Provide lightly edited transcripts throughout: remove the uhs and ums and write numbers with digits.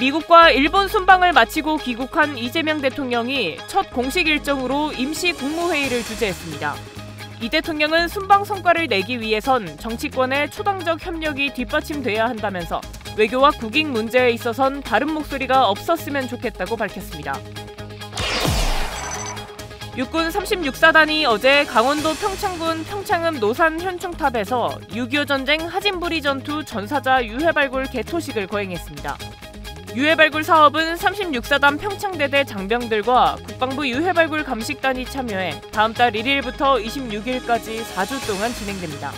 미국과 일본 순방을 마치고 귀국한 이재명 대통령이 첫 공식 일정으로 임시 국무회의를 주재했습니다. 이 대통령은 순방 성과를 내기 위해선 정치권의 초당적 협력이 뒷받침돼야 한다면서 외교와 국익 문제에 있어선 다른 목소리가 없었으면 좋겠다고 밝혔습니다. 육군 36사단이 어제 강원도 평창군 평창읍 노산 현충탑에서 6.25 전쟁 하진부리 전투 전사자 유해발굴 개토식을 거행했습니다. 유해발굴 사업은 36사단 평창대대 장병들과 국방부 유해발굴 감식단이 참여해 다음 달 1일부터 26일까지 4주 동안 진행됩니다.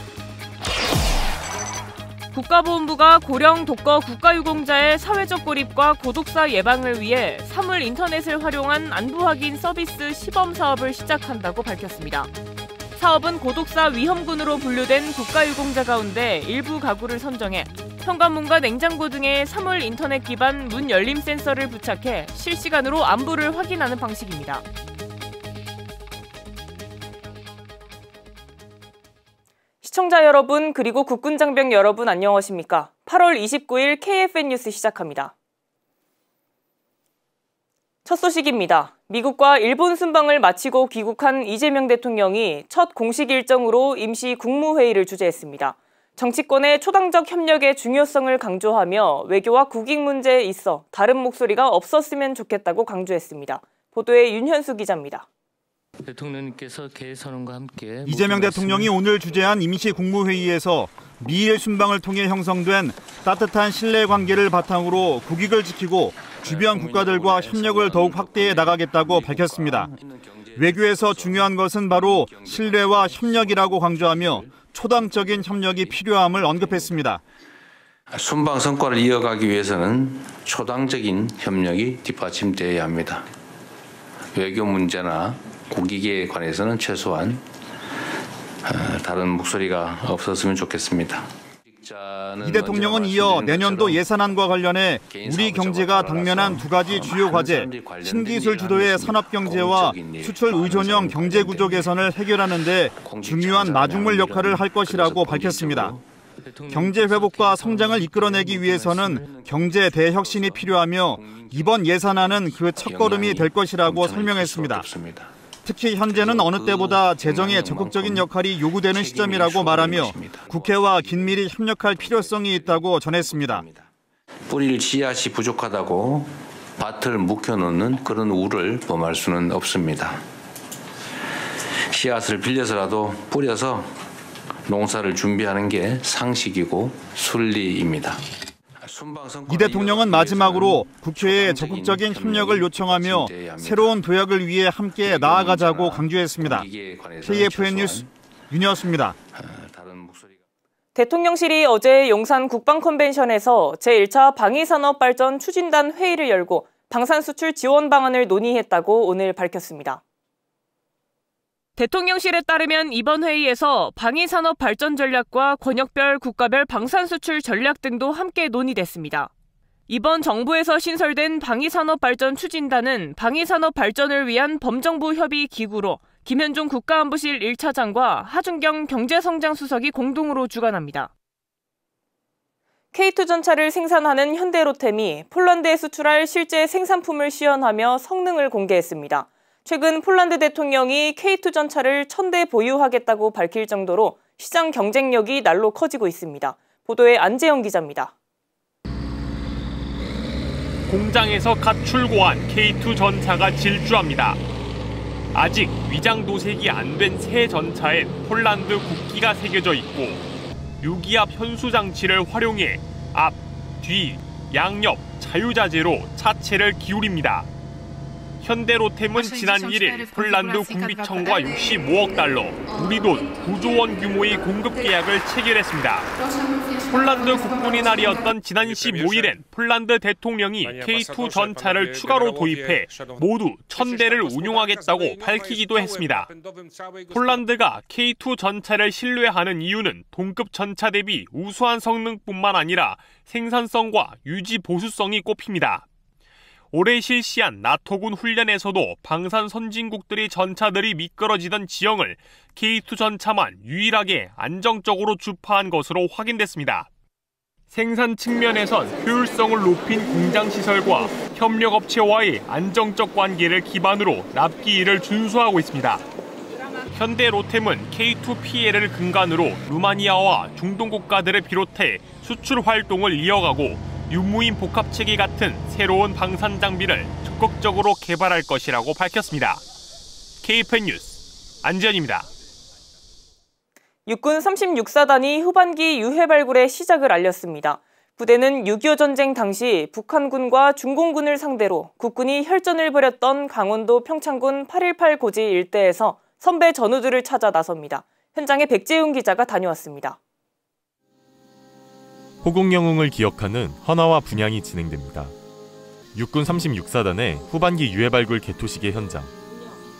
국가보훈부가 고령 독거 국가유공자의 사회적 고립과 고독사 예방을 위해 사물 인터넷을 활용한 안부 확인 서비스 시범 사업을 시작한다고 밝혔습니다. 사업은 고독사 위험군으로 분류된 국가유공자 가운데 일부 가구를 선정해 현관문과 냉장고 등에 사물 인터넷 기반 문 열림 센서를 부착해 실시간으로 안부를 확인하는 방식입니다. 시청자 여러분 그리고 국군 장병 여러분 안녕하십니까? 8월 29일 KFN 뉴스 시작합니다. 첫 소식입니다. 미국과 일본 순방을 마치고 귀국한 이재명 대통령이 첫 공식 일정으로 임시 국무회의를 주재했습니다. 정치권의 초당적 협력의 중요성을 강조하며 외교와 국익 문제에 있어 다른 목소리가 없었으면 좋겠다고 강조했습니다. 보도에 윤현수 기자입니다. 대통령님께서 개선언과 함께 이재명 대통령이 오늘 주재한 임시 국무회의에서 미일 순방을 통해 형성된 따뜻한 신뢰 관계를 바탕으로 국익을 지키고 주변 국가들과 협력을 더욱 확대해 나가겠다고 밝혔습니다. 외교에서 중요한 것은 바로 신뢰와 협력이라고 강조하며 초당적인 협력이 필요함을 언급했습니다. 순방 성과를 이어가기 위해서는 초당적인 협력이 뒷받침되어야 합니다. 외교 문제나 국익에 관해서는 최소한 다른 목소리가 없었으면 좋겠습니다. 이 대통령은 이어 내년도 예산안과 관련해 우리 경제가 당면한 두 가지 주요 과제, 신기술 주도의 산업경제와 수출 의존형 경제구조 개선을 해결하는 데 중요한 마중물 역할을 할 것이라고 밝혔습니다. 경제 회복과 성장을 이끌어내기 위해서는 경제 대혁신이 필요하며 이번 예산안은 그 첫걸음이 될 것이라고 설명했습니다. 특히 현재는 어느 때보다 재정에 적극적인 역할이 요구되는 시점이라고 말하며 국회와 긴밀히 협력할 필요성이 있다고 전했습니다. 뿌릴 씨앗이 부족하다고 밭을 묵혀놓는 그런 우를 범할 수는 없습니다. 씨앗을 빌려서라도 뿌려서 농사를 준비하는 게 상식이고 순리입니다. 이 대통령은 마지막으로 국회에 적극적인 협력을 요청하며 새로운 도약을 위해 함께 나아가자고 강조했습니다. KFN 뉴스 윤여수입니다. 대통령실이 어제 용산 국방컨벤션에서 제1차 방위산업발전 추진단 회의를 열고 방산수출 지원 방안을 논의했다고 오늘 밝혔습니다. 대통령실에 따르면 이번 회의에서 방위산업 발전 전략과 권역별 국가별 방산수출 전략 등도 함께 논의됐습니다. 이번 정부에서 신설된 방위산업 발전 추진단은 방위산업 발전을 위한 범정부 협의 기구로 김현종 국가안보실 1차장과 하준경 경제성장수석이 공동으로 주관합니다. K2 전차를 생산하는 현대로템이 폴란드에 수출할 실제 생산품을 시연하며 성능을 공개했습니다. 최근 폴란드 대통령이 K2 전차를 1000대 보유하겠다고 밝힐 정도로 시장 경쟁력이 날로 커지고 있습니다. 보도에 안재영 기자입니다. 공장에서 갓 출고한 K2 전차가 질주합니다. 아직 위장 도색이 안 된 새 전차엔 폴란드 국기가 새겨져 있고 유기압 현수 장치를 활용해 앞, 뒤, 양옆 자유자재로 차체를 기울입니다. 현대로템은 지난 1일 폴란드 군비청과 65억 달러, 우리 돈 9조 원 규모의 공급 계약을 체결했습니다. 폴란드 국군의 날이었던 지난 15일엔 폴란드 대통령이 K2 전차를 추가로 도입해 모두 1000대를 운용하겠다고 밝히기도 했습니다. 폴란드가 K2 전차를 신뢰하는 이유는 동급 전차 대비 우수한 성능뿐만 아니라 생산성과 유지 보수성이 꼽힙니다. 올해 실시한 나토군 훈련에서도 방산 선진국들의 전차들이 미끄러지던 지형을 K2 전차만 유일하게 안정적으로 주파한 것으로 확인됐습니다. 생산 측면에선 효율성을 높인 공장시설과 협력업체와의 안정적 관계를 기반으로 납기일을 준수하고 있습니다. 현대 로템은 K2 PL을 근간으로 루마니아와 중동 국가들을 비롯해 수출 활동을 이어가고 유무인 복합체계 같은 새로운 방산 장비를 적극적으로 개발할 것이라고 밝혔습니다. KFN 뉴스 안지현입니다. 육군 36사단이 후반기 유해 발굴의 시작을 알렸습니다. 부대는 6.25 전쟁 당시 북한군과 중공군을 상대로 국군이 혈전을 벌였던 강원도 평창군 8.18 고지 일대에서 선배 전우들을 찾아 나섭니다. 현장에 백재용 기자가 다녀왔습니다. 호국 영웅을 기억하는 헌화와 분향이 진행됩니다. 육군 36사단의 후반기 유해 발굴 개토식의 현장.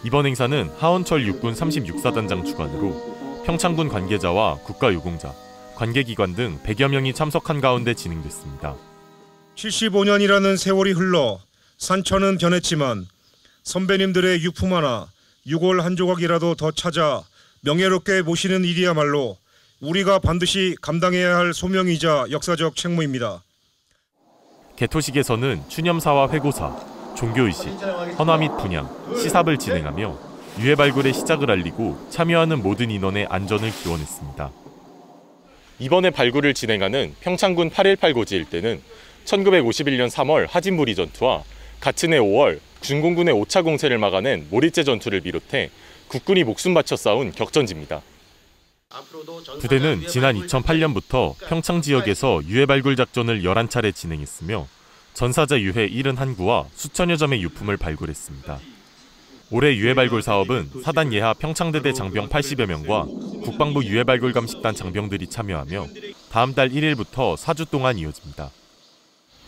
이번 행사는 하원철 육군 36사단장 주관으로 평창군 관계자와 국가유공자, 관계기관 등 100여 명이 참석한 가운데 진행됐습니다. 75년이라는 세월이 흘러 산천은 변했지만 선배님들의 유품 하나, 유골 한 조각이라도 더 찾아 명예롭게 모시는 일이야말로 우리가 반드시 감당해야 할 소명이자 역사적 책무입니다. 개토식에서는 추념사와 회고사, 종교의식, 헌화 및 분향, 시삽을 진행하며 유해 발굴의 시작을 알리고 참여하는 모든 인원의 안전을 기원했습니다. 이번에 발굴을 진행하는 평창군 8.18 고지 일대는 1951년 3월 하진부리 전투와 같은 해 5월 중공군의 5차 공세를 막아낸 모리째 전투를 비롯해 국군이 목숨 바쳐 싸운 격전지입니다. 부대는 지난 2008년부터 평창 지역에서 유해 발굴 작전을 11차례 진행했으며 전사자 유해 71구와 수천여 점의 유품을 발굴했습니다. 올해 유해 발굴 사업은 사단 예하 평창대대 장병 80여 명과 국방부 유해 발굴 감식단 장병들이 참여하며 다음 달 1일부터 4주 동안 이어집니다.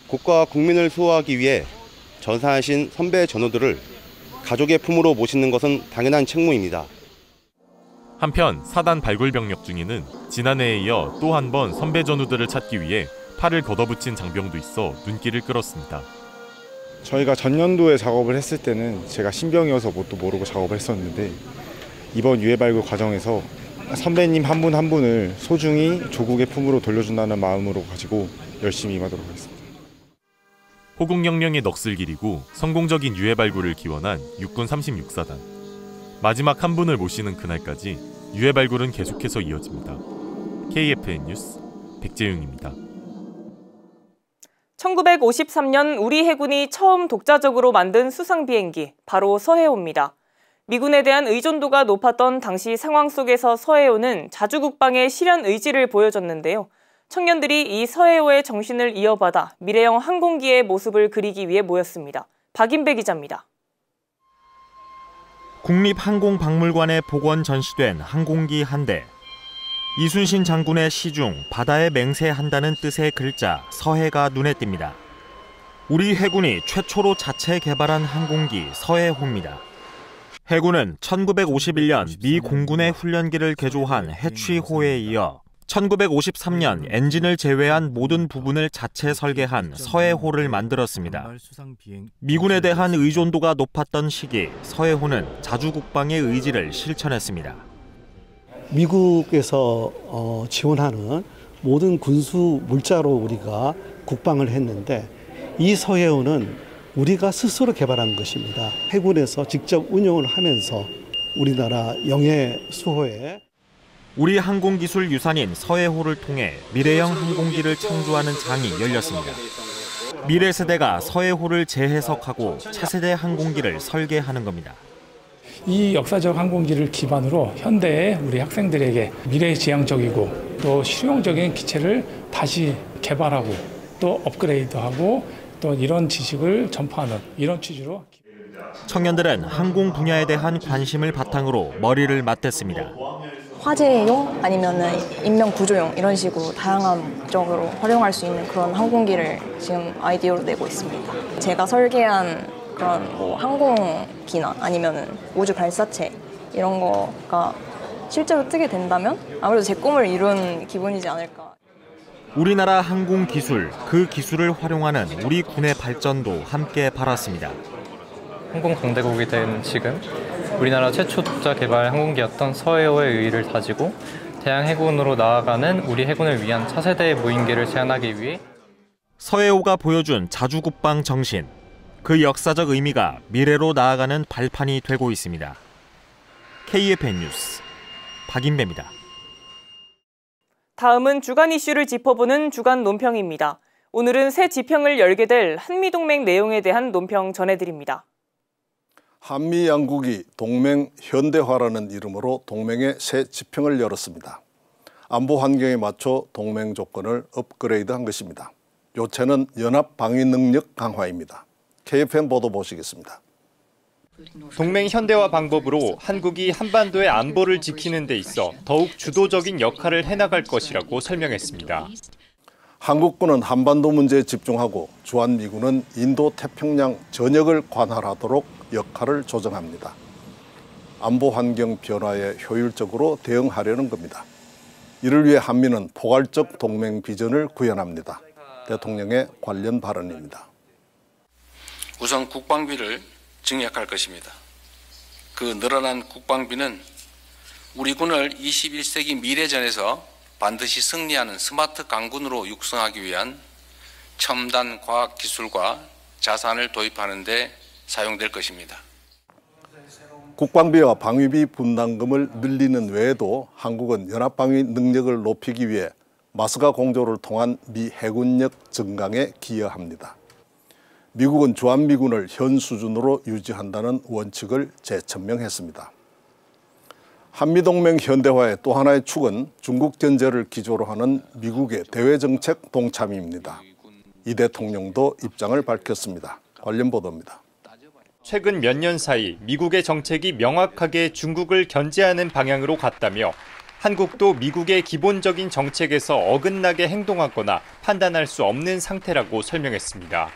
국가와 국민을 수호하기 위해 전사하신 선배 전우들을 가족의 품으로 모시는 것은 당연한 책무입니다. 한편 사단 발굴 병력 중에는 지난해에 이어 또 한 번 선배 전우들을 찾기 위해 팔을 걷어붙인 장병도 있어 눈길을 끌었습니다. 저희가 전년도에 작업을 했을 때는 제가 신병이어서 뭣도 모르고 작업을 했었는데 이번 유해 발굴 과정에서 선배님 한 분 한 분을 소중히 조국의 품으로 돌려준다는 마음으로 가지고 열심히 임하도록 하겠습니다. 호국영령의 넋을 기리고 성공적인 유해 발굴을 기원한 육군 36사단. 마지막 한 분을 모시는 그날까지 유해 발굴은 계속해서 이어집니다. KFN 뉴스 백재용입니다. 1953년 우리 해군이 처음 독자적으로 만든 수상 비행기, 바로 서해호입니다. 미군에 대한 의존도가 높았던 당시 상황 속에서 서해호는 자주국방의 실현 의지를 보여줬는데요. 청년들이 이 서해호의 정신을 이어받아 미래형 항공기의 모습을 그리기 위해 모였습니다. 박인배 기자입니다. 국립항공박물관에 복원 전시된 항공기 한 대. 이순신 장군의 시중 바다에 맹세한다는 뜻의 글자 서해가 눈에 띕니다. 우리 해군이 최초로 자체 개발한 항공기 서해호입니다. 해군은 1951년 미 공군의 훈련기를 개조한 해취호에 이어 1953년 엔진을 제외한 모든 부분을 자체 설계한 서해호를 만들었습니다. 미군에 대한 의존도가 높았던 시기 서해호는 자주국방의 의지를 실천했습니다. 미국에서 지원하는 모든 군수 물자로 우리가 국방을 했는데 이 서해호는 우리가 스스로 개발한 것입니다. 해군에서 직접 운용을 하면서 우리나라 영해 수호에 우리 항공기술 유산인 서해호를 통해 미래형 항공기를 창조하는 장이 열렸습니다. 미래 세대가 서해호를 재해석하고 차세대 항공기를 설계하는 겁니다. 이 역사적 항공기를 기반으로 현대의 우리 학생들에게 미래지향적이고 또 실용적인 기체를 다시 개발하고 또 업그레이드하고 또 이런 지식을 전파하는 이런 취지로 청년들은 항공 분야에 대한 관심을 바탕으로 머리를 맞댔습니다. 화재용 아니면은 인명 구조용 이런 식으로 다양한 쪽으로 활용할 수 있는 그런 항공기를 지금 아이디어로 내고 있습니다. 제가 설계한 그런 뭐 항공기나 아니면은 우주 발사체 이런 거가 실제로 뜨게 된다면 아무래도 제 꿈을 이룬 기분이지 않을까. 우리나라 항공 기술, 그 기술을 활용하는 우리 군의 발전도 함께 바랐습니다. 항공강대국이 된 지금 우리나라 최초 독자 개발 항공기였던 서해호의 의의를 다지고 대한해군으로 나아가는 우리 해군을 위한 차세대의 무인기를 제안하기 위해 서해오가 보여준 자주국방 정신, 그 역사적 의미가 미래로 나아가는 발판이 되고 있습니다. KFN 뉴스 박인배입니다. 다음은 주간 이슈를 짚어보는 주간 논평입니다. 오늘은 새 지평을 열게 될 한미동맹 내용에 대한 논평 전해드립니다. 한미 양국이 동맹 현대화라는 이름으로 동맹의 새 지평을 열었습니다. 안보 환경에 맞춰 동맹 조건을 업그레이드한 것입니다. 요체는 연합 방위 능력 강화입니다. KFN 보도 보시겠습니다. 동맹 현대화 방법으로 한국이 한반도의 안보를 지키는 데 있어 더욱 주도적인 역할을 해나갈 것이라고 설명했습니다. 한국군은 한반도 문제에 집중하고 주한미군은 인도 태평양 전역을 관할하도록 역할을 조정합니다. 안보 환경 변화에 효율적으로 대응하려는 겁니다. 이를 위해 한미는 포괄적 동맹 비전을 구현합니다. 대통령의 관련 발언입니다. 우선 국방비를 증액할 것입니다. 그 늘어난 국방비는 우리 군을 21세기 미래전에서 반드시 승리하는 스마트 강군으로 육성하기 위한 첨단 과학기술과 자산을 도입하는 데 사용될 것입니다. 국방비와 방위비 분담금을 늘리는 외에도 한국은 연합방위 능력을 높이기 위해 마스가 공조를 통한 미 해군력 증강에 기여합니다. 미국은 주한미군을 현 수준으로 유지한다는 원칙을 재천명했습니다. 한미동맹 현대화의 또 하나의 축은 중국 견제를 기조로 하는 미국의 대외정책 동참입니다. 이 대통령도 입장을 밝혔습니다. 관련 보도입니다. 최근 몇 년 사이 미국의 정책이 명확하게 중국을 견제하는 방향으로 갔다며 한국도 미국의 기본적인 정책에서 어긋나게 행동하거나 판단할 수 없는 상태라고 설명했습니다.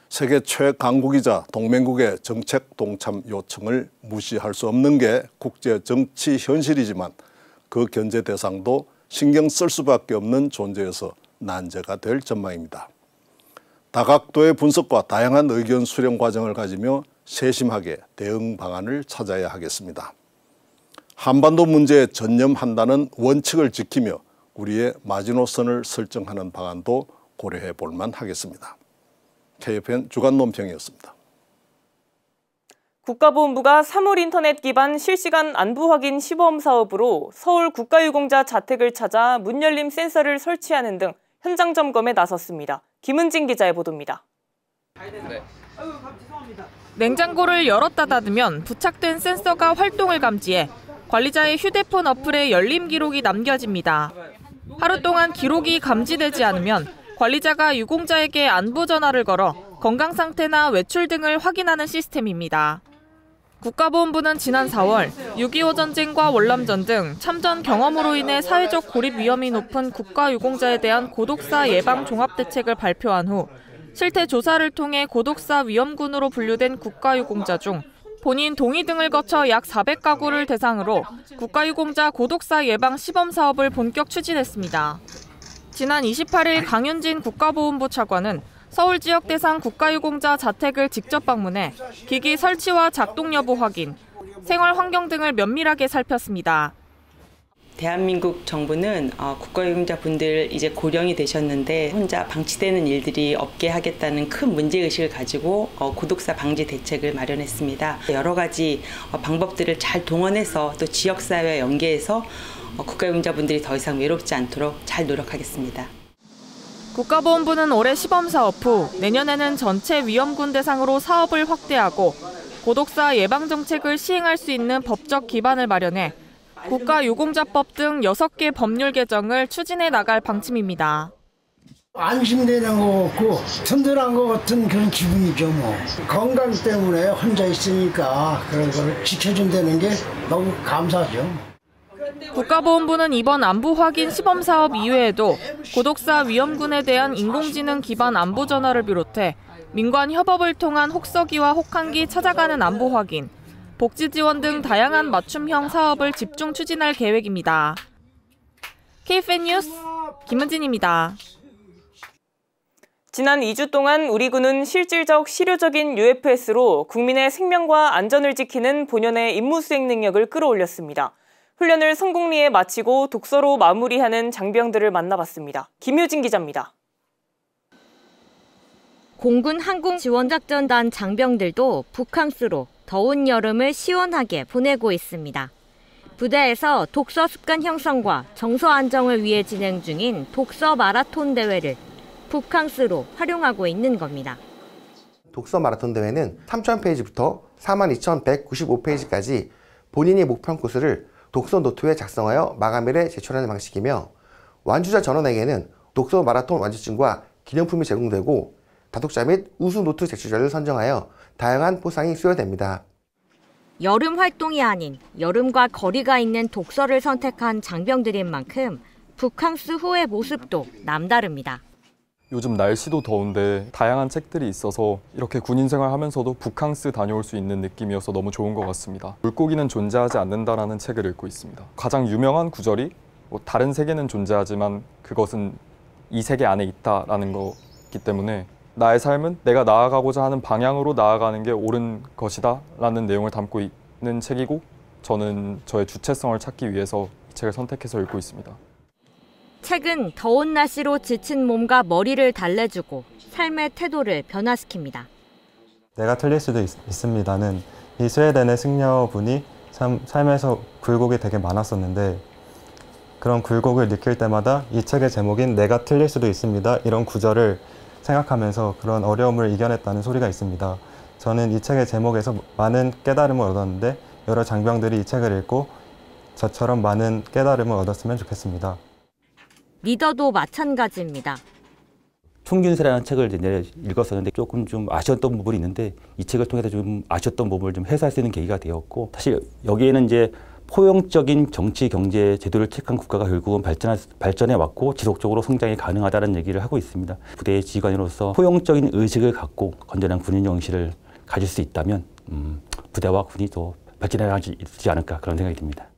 세계 최강국이자 동맹국의 정책 동참 요청을 무시할 수 없는 게 국제 정치 현실이지만 그 견제 대상도 신경 쓸 수밖에 없는 존재여서 난제가 될 전망입니다. 다각도의 분석과 다양한 의견 수렴 과정을 가지며 세심하게 대응 방안을 찾아야 하겠습니다. 한반도 문제에 전념한다는 원칙을 지키며 우리의 마지노선을 설정하는 방안도 고려해 볼 만하겠습니다. KFN 주간 논평이었습니다. 국가보훈부가 사물 인터넷 기반 실시간 안부 확인 시범 사업으로 서울 국가유공자 자택을 찾아 문 열림 센서를 설치하는 등 현장 점검에 나섰습니다. 김은진 기자의 보도입니다. 냉장고를 열었다 닫으면 부착된 센서가 활동을 감지해 관리자의 휴대폰 어플에 열림 기록이 남겨집니다. 하루 동안 기록이 감지되지 않으면 관리자가 유공자에게 안부 전화를 걸어 건강 상태나 외출 등을 확인하는 시스템입니다. 국가보훈부는 지난 4월 6.25 전쟁과 월남전 등 참전 경험으로 인해 사회적 고립 위험이 높은 국가유공자에 대한 고독사 예방 종합대책을 발표한 후 실태 조사를 통해 고독사 위험군으로 분류된 국가유공자 중 본인 동의 등을 거쳐 약 400가구를 대상으로 국가유공자 고독사 예방 시범 사업을 본격 추진했습니다. 지난 28일 강윤진 국가보훈부 차관은 서울 지역 대상 국가유공자 자택을 직접 방문해 기기 설치와 작동 여부 확인, 생활 환경 등을 면밀하게 살폈습니다. 대한민국 정부는 국가유공자 분들 이제 고령이 되셨는데 혼자 방치되는 일들이 없게 하겠다는 큰 문제의식을 가지고 고독사 방지 대책을 마련했습니다. 여러 가지 방법들을 잘 동원해서 또 지역사회와 연계해서 국가유공자 분들이 더 이상 외롭지 않도록 잘 노력하겠습니다. 국가보훈부는 올해 시범 사업 후 내년에는 전체 위험군 대상으로 사업을 확대하고 고독사 예방 정책을 시행할 수 있는 법적 기반을 마련해 국가유공자법 등 6개 법률 개정을 추진해 나갈 방침입니다. 안심되는 거 같고 든든한 거 같은 그런 기분이죠. 뭐. 건강 때문에 혼자 있으니까 그런 걸 지켜준다는 게 너무 감사하죠. 국가보훈부는 이번 안부 확인 시범 사업 이외에도 고독사 위험군에 대한 인공지능 기반 안부 전화를 비롯해 민관 협업을 통한 혹서기와 혹한기 찾아가는 안부 확인, 복지 지원 등 다양한 맞춤형 사업을 집중 추진할 계획입니다. KFN 뉴스 김은진입니다. 지난 2주 동안 우리 군은 실질적 실효적인 UFS로 국민의 생명과 안전을 지키는 본연의 임무 수행 능력을 끌어올렸습니다. 훈련을 성공리에 마치고 독서로 마무리하는 장병들을 만나봤습니다. 김유진 기자입니다. 공군 항공지원작전단 장병들도 북캉스로 더운 여름을 시원하게 보내고 있습니다. 부대에서 독서 습관 형성과 정서 안정을 위해 진행 중인 독서 마라톤 대회를 북캉스로 활용하고 있는 겁니다. 독서 마라톤 대회는 3,000페이지부터 42,195페이지까지 본인이 목표한 코스를 독서 노트에 작성하여 마감일에 제출하는 방식이며 완주자 전원에게는 독서 마라톤 완주증과 기념품이 제공되고 다독자 및 우수 노트 제출자를 선정하여 다양한 포상이 수여됩니다. 여름 활동이 아닌 여름과 거리가 있는 독서를 선택한 장병들인 만큼 북캉스 후의 모습도 남다릅니다. 요즘 날씨도 더운데 다양한 책들이 있어서 이렇게 군인 생활하면서도 북캉스 다녀올 수 있는 느낌이어서 너무 좋은 것 같습니다. 물고기는 존재하지 않는다라는 책을 읽고 있습니다. 가장 유명한 구절이 다른 세계는 존재하지만 그것은 이 세계 안에 있다라는 거기 때문에 나의 삶은 내가 나아가고자 하는 방향으로 나아가는 게 옳은 것이다 라는 내용을 담고 있는 책이고 저는 저의 주체성을 찾기 위해서 이 책을 선택해서 읽고 있습니다. 책은 더운 날씨로 지친 몸과 머리를 달래주고 삶의 태도를 변화시킵니다. 내가 틀릴 수도 있습니다는 이 스웨덴의 승려분이 참 삶에서 굴곡이 되게 많았었는데 그런 굴곡을 느낄 때마다 이 책의 제목인 내가 틀릴 수도 있습니다 이런 구절을 생각하면서 그런 어려움을 이겨냈다는 소리가 있습니다. 저는 이 책의 제목에서 많은 깨달음을 얻었는데 여러 장병들이 이 책을 읽고 저처럼 많은 깨달음을 얻었으면 좋겠습니다. 리더도 마찬가지입니다. 총균세라는 책을 읽었었는데 조금 좀 아쉬웠던 부분이 있는데 이 책을 통해서 좀 아쉬웠던 부분을 좀 해소할 수 있는 계기가 되었고 사실 여기에는 이제 포용적인 정치 경제 제도를 택한 국가가 결국은 발전해 왔고 지속적으로 성장이 가능하다는 얘기를 하고 있습니다. 부대의 지휘관으로서 포용적인 의식을 갖고 건전한 군인 정신을 가질 수 있다면 부대와 군이 더 발전해나가지 않을까 그런 생각이 듭니다.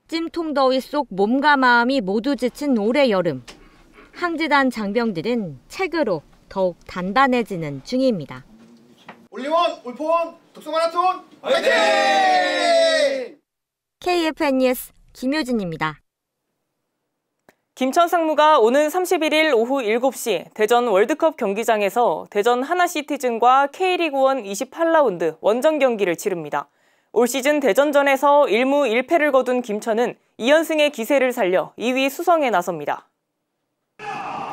찜통 더위 속 몸과 마음이 모두 지친 올해 여름. 항지단 장병들은 책으로 더욱 단단해지는 중입니다. 올리원, 올포원, 독서 마라톤 화이팅! KFN 뉴스 김효진입니다. 김천 상무가 오는 31일 오후 7시 대전 월드컵 경기장에서 대전 하나시티즌과 K리그1 28라운드 원정 경기를 치릅니다. 올 시즌 대전전에서 1무 1패를 거둔 김천은 2연승의 기세를 살려 2위 수성에 나섭니다.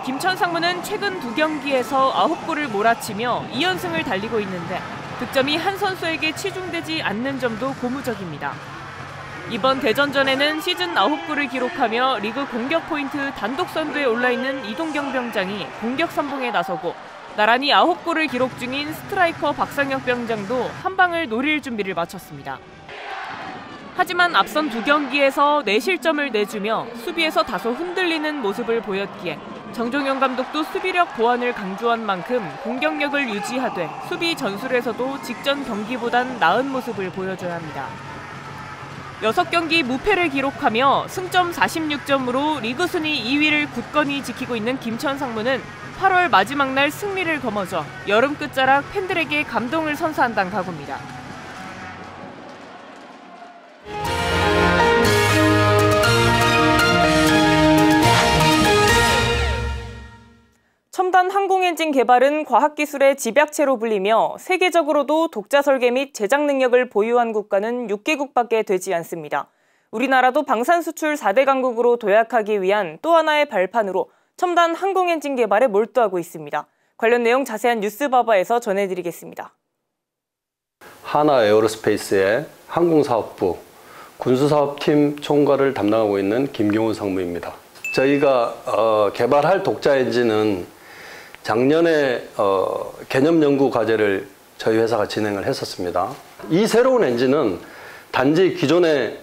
김천 상무는 최근 2경기에서 9골을 몰아치며 2연승을 달리고 있는데 득점이 한 선수에게 치중되지 않는 점도 고무적입니다. 이번 대전전에는 시즌 9골을 기록하며 리그 공격 포인트 단독 선두에 올라있는 이동경 병장이 공격 선봉에 나서고 나란히 9골을 기록 중인 스트라이커 박상혁 병장도 한 방을 노릴 준비를 마쳤습니다. 하지만 앞선 2경기에서 4실점을 내주며 수비에서 다소 흔들리는 모습을 보였기에 정종영 감독도 수비력 보완을 강조한 만큼 공격력을 유지하되 수비 전술에서도 직전 경기보단 나은 모습을 보여줘야 합니다. 6경기 무패를 기록하며 승점 46점으로 리그 순위 2위를 굳건히 지키고 있는 김천 상무는 8월 마지막 날 승리를 거머쥐어 여름 끝자락 팬들에게 감동을 선사한다는 각오입니다. 첨단 항공엔진 개발은 과학기술의 집약체로 불리며 세계적으로도 독자 설계 및 제작 능력을 보유한 국가는 6개국밖에 되지 않습니다. 우리나라도 방산 수출 4대 강국으로 도약하기 위한 또 하나의 발판으로 첨단 항공엔진 개발에 몰두하고 있습니다. 관련 내용 자세한 뉴스바바에서 전해드리겠습니다. 하나에어로스페이스의 항공사업부 군수사업팀 총괄을 담당하고 있는 김경훈 상무입니다. 저희가 개발할 독자 엔진은 작년에 개념 연구 과제를 저희 회사가 진행을 했었습니다. 이 새로운 엔진은 단지 기존에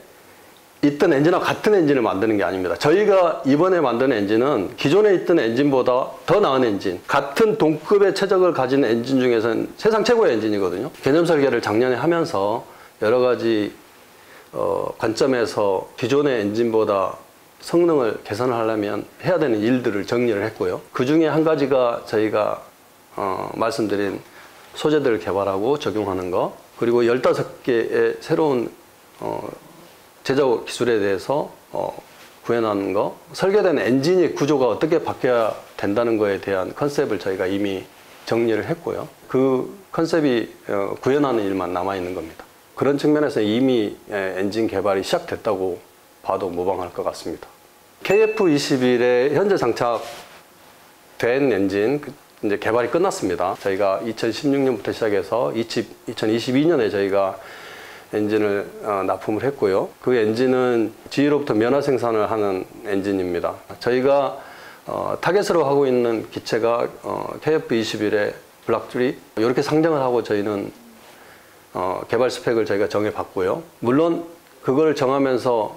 있던 엔진과 같은 엔진을 만드는 게 아닙니다. 저희가 이번에 만든 엔진은 기존에 있던 엔진보다 더 나은 엔진, 같은 동급의 최적을 가진 엔진 중에서는 세상 최고의 엔진이거든요. 개념 설계를 작년에 하면서 여러 가지 관점에서 기존의 엔진보다 성능을 개선을 하려면 해야 되는 일들을 정리를 했고요. 그 중에 한 가지가 저희가 말씀드린 소재들을 개발하고 적용하는 거, 그리고 15개의 새로운 제조 기술에 대해서 구현하는 거, 설계된 엔진의 구조가 어떻게 바뀌어야 된다는 거에 대한 컨셉을 저희가 이미 정리를 했고요. 그 컨셉이 구현하는 일만 남아있는 겁니다. 그런 측면에서 이미 엔진 개발이 시작됐다고 봐도 무방할 것 같습니다. KF-21에 현재 장착된 엔진 이제 개발이 끝났습니다. 저희가 2016년부터 시작해서 2022년에 저희가 엔진을 납품을 했고요. 그 엔진은 GE로부터 면허 생산을 하는 엔진입니다. 저희가 타겟으로 하고 있는 기체가 KF-21의 블락 3 이렇게 상정을 하고 저희는 개발 스펙을 저희가 정해봤고요. 물론 그걸 정하면서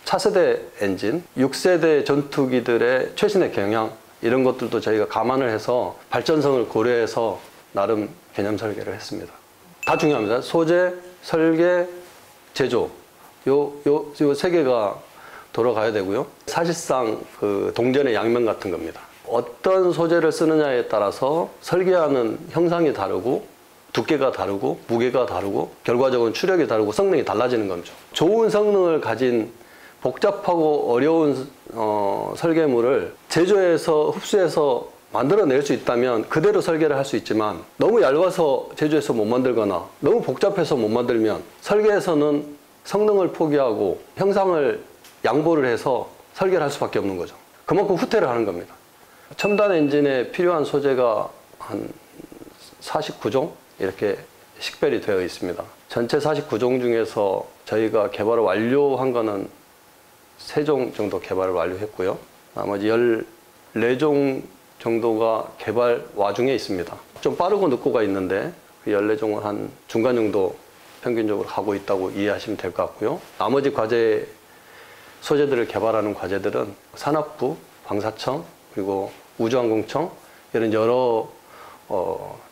차세대 엔진, 6세대 전투기들의 최신의 경향 이런 것들도 저희가 감안을 해서 발전성을 고려해서 나름 개념 설계를 했습니다. 다 중요합니다. 소재, 설계, 제조 요 세 개가 돌아가야 되고요. 사실상 그 동전의 양면 같은 겁니다. 어떤 소재를 쓰느냐에 따라서 설계하는 형상이 다르고 두께가 다르고 무게가 다르고 결과적으로 추력이 다르고 성능이 달라지는 거죠. 좋은 성능을 가진 복잡하고 어려운 설계물을 제조해서 흡수해서 만들어낼 수 있다면 그대로 설계를 할 수 있지만 너무 얇아서 제조해서 못 만들거나 너무 복잡해서 못 만들면 설계에서는 성능을 포기하고 형상을 양보를 해서 설계를 할 수밖에 없는 거죠. 그만큼 후퇴를 하는 겁니다. 첨단 엔진에 필요한 소재가 한 49종 이렇게 식별이 되어 있습니다. 전체 49종 중에서 저희가 개발을 완료한 거는 3종 정도 개발을 완료했고요. 나머지 14종 정도가 개발 와중에 있습니다. 좀 빠르고 늦고가 있는데 그 14종을 한 중간 정도 평균적으로 하고 있다고 이해하시면 될 것 같고요. 나머지 과제 소재들을 개발하는 과제들은 산업부, 방사청, 그리고 우주항공청 이런 여러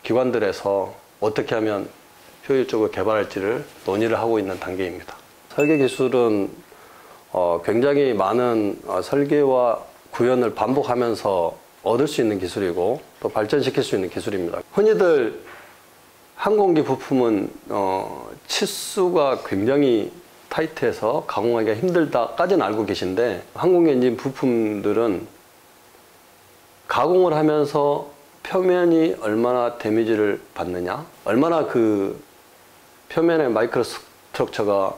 기관들에서 어떻게 하면 효율적으로 개발할지를 논의를 하고 있는 단계입니다. 설계 기술은 굉장히 많은 설계와 구현을 반복하면서 얻을 수 있는 기술이고 또 발전시킬 수 있는 기술입니다. 흔히들 항공기 부품은 치수가 굉장히 타이트해서 가공하기가 힘들다까지는 알고 계신데 항공기 엔진 부품들은 가공을 하면서 표면이 얼마나 데미지를 받느냐, 얼마나 그 표면의 마이크로 스트럭처가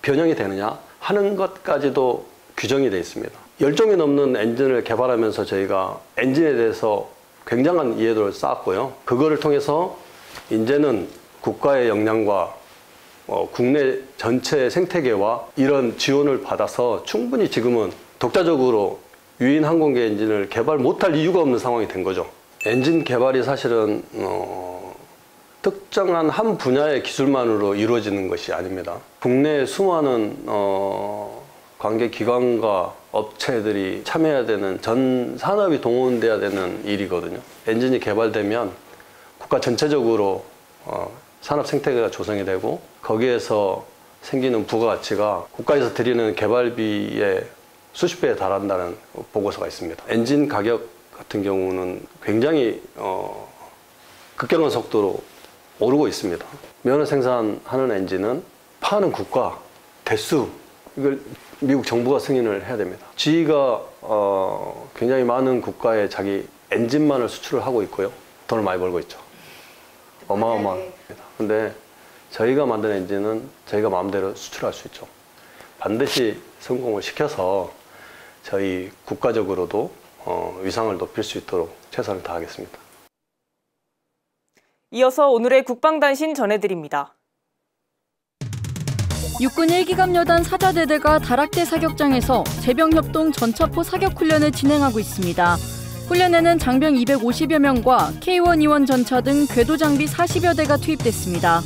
변형이 되느냐 하는 것까지도 규정이 되어 있습니다. 10종이 넘는 엔진을 개발하면서 저희가 엔진에 대해서 굉장한 이해도를 쌓았고요. 그거를 통해서 이제는 국가의 역량과 국내 전체 생태계와 이런 지원을 받아서 충분히 지금은 독자적으로 유인 항공기 엔진을 개발 못할 이유가 없는 상황이 된 거죠. 엔진 개발이 사실은 특정한 한 분야의 기술만으로 이루어지는 것이 아닙니다. 국내 수많은 관계기관과 업체들이 참여해야 되는 전 산업이 동원돼야 되는 일이거든요. 엔진이 개발되면 국가 전체적으로 산업 생태계가 조성이 되고 거기에서 생기는 부가가치가 국가에서 드리는 개발비의 수십 배에 달한다는 보고서가 있습니다. 엔진 가격 같은 경우는 굉장히 급격한 속도로 오르고 있습니다. 면허 생산하는 엔진은 파는 국가, 대수 이걸 미국 정부가 승인을 해야 됩니다. GE가 굉장히 많은 국가에 자기 엔진만을 수출을 하고 있고요. 돈을 많이 벌고 있죠. 어마어마합니다. 근데 저희가 만든 엔진은 저희가 마음대로 수출할 수 있죠. 반드시 성공을 시켜서 저희 국가적으로도 위상을 높일 수 있도록 최선을 다하겠습니다. 이어서 오늘의 국방단신 전해드립니다. 육군 1기갑여단 사자대대가 다락대 사격장에서 제병협동 전차포 사격훈련을 진행하고 있습니다. 훈련에는 장병 250여 명과 K1 E1 전차 등 궤도 장비 40여 대가 투입됐습니다.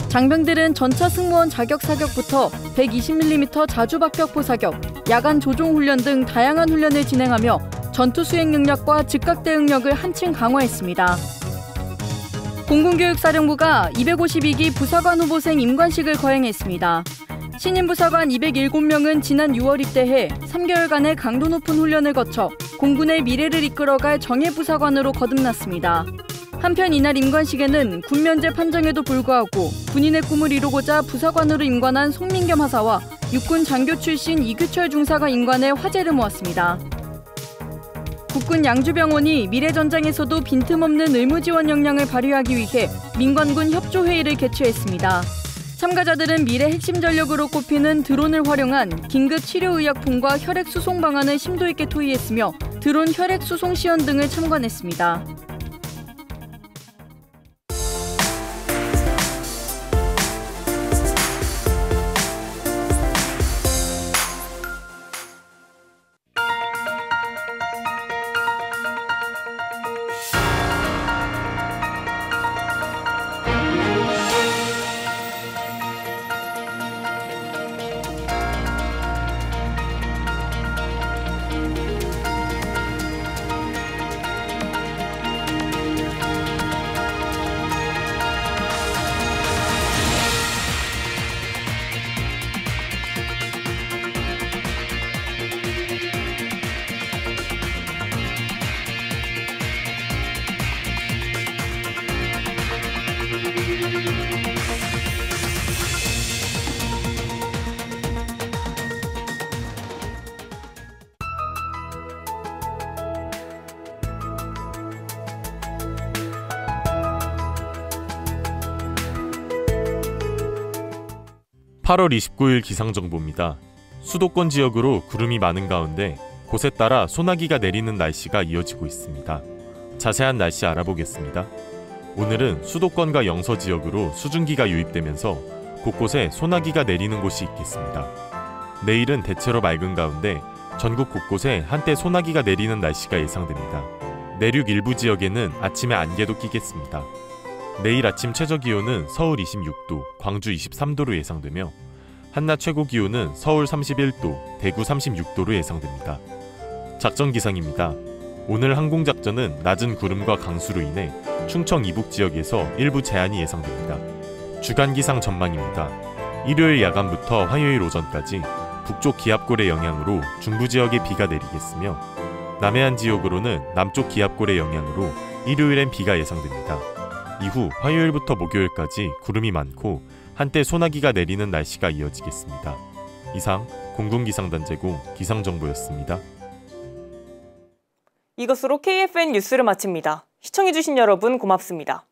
장병들은 전차 승무원 자격 사격부터 120mm 자주박격포 사격, 야간 조종 훈련 등 다양한 훈련을 진행하며 전투 수행 능력과 즉각 대응력을 한층 강화했습니다. 공군교육사령부가 252기 부사관 후보생 임관식을 거행했습니다. 신임 부사관 207명은 지난 6월 입대해 3개월간의 강도 높은 훈련을 거쳐 공군의 미래를 이끌어갈 정예 부사관으로 거듭났습니다. 한편 이날 임관식에는 군면제 판정에도 불구하고 군인의 꿈을 이루고자 부사관으로 임관한 송민겸 하사와 육군 장교 출신 이규철 중사가 임관해 화제를 모았습니다. 국군 양주병원이 미래전장에서도 빈틈없는 의무지원 역량을 발휘하기 위해 민관군 협조회의를 개최했습니다. 참가자들은 미래 핵심 전력으로 꼽히는 드론을 활용한 긴급 치료의약품과 혈액 수송 방안을 심도 있게 토의했으며 드론 혈액 수송 시연 등을 참관했습니다. (8월 29일) 기상정보입니다. 수도권 지역으로 구름이 많은 가운데 곳에 따라 소나기가 내리는 날씨가 이어지고 있습니다. 자세한 날씨 알아보겠습니다. 오늘은 수도권과 영서 지역으로 수증기가 유입되면서 곳곳에 소나기가 내리는 곳이 있겠습니다. 내일은 대체로 맑은 가운데 전국 곳곳에 한때 소나기가 내리는 날씨가 예상됩니다. 내륙 일부 지역에는 아침에 안개도 끼겠습니다. 내일 아침 최저기온은 서울 26도, 광주 23도로 예상되며 한낮 최고기온은 서울 31도, 대구 36도로 예상됩니다. 작전 기상입니다. 오늘 항공작전은 낮은 구름과 강수로 인해 충청 이북 지역에서 일부 제한이 예상됩니다. 주간 기상 전망입니다. 일요일 야간부터 화요일 오전까지 북쪽 기압골의 영향으로 중부 지역에 비가 내리겠으며 남해안 지역으로는 남쪽 기압골의 영향으로 일요일엔 비가 예상됩니다. 이후 화요일부터 목요일까지 구름이 많고 한때 소나기가 내리는 날씨가 이어지겠습니다. 이상 공군기상단제공 기상정보였습니다. 이것으로 KFN 뉴스를 마칩니다. 시청해주신 여러분 고맙습니다.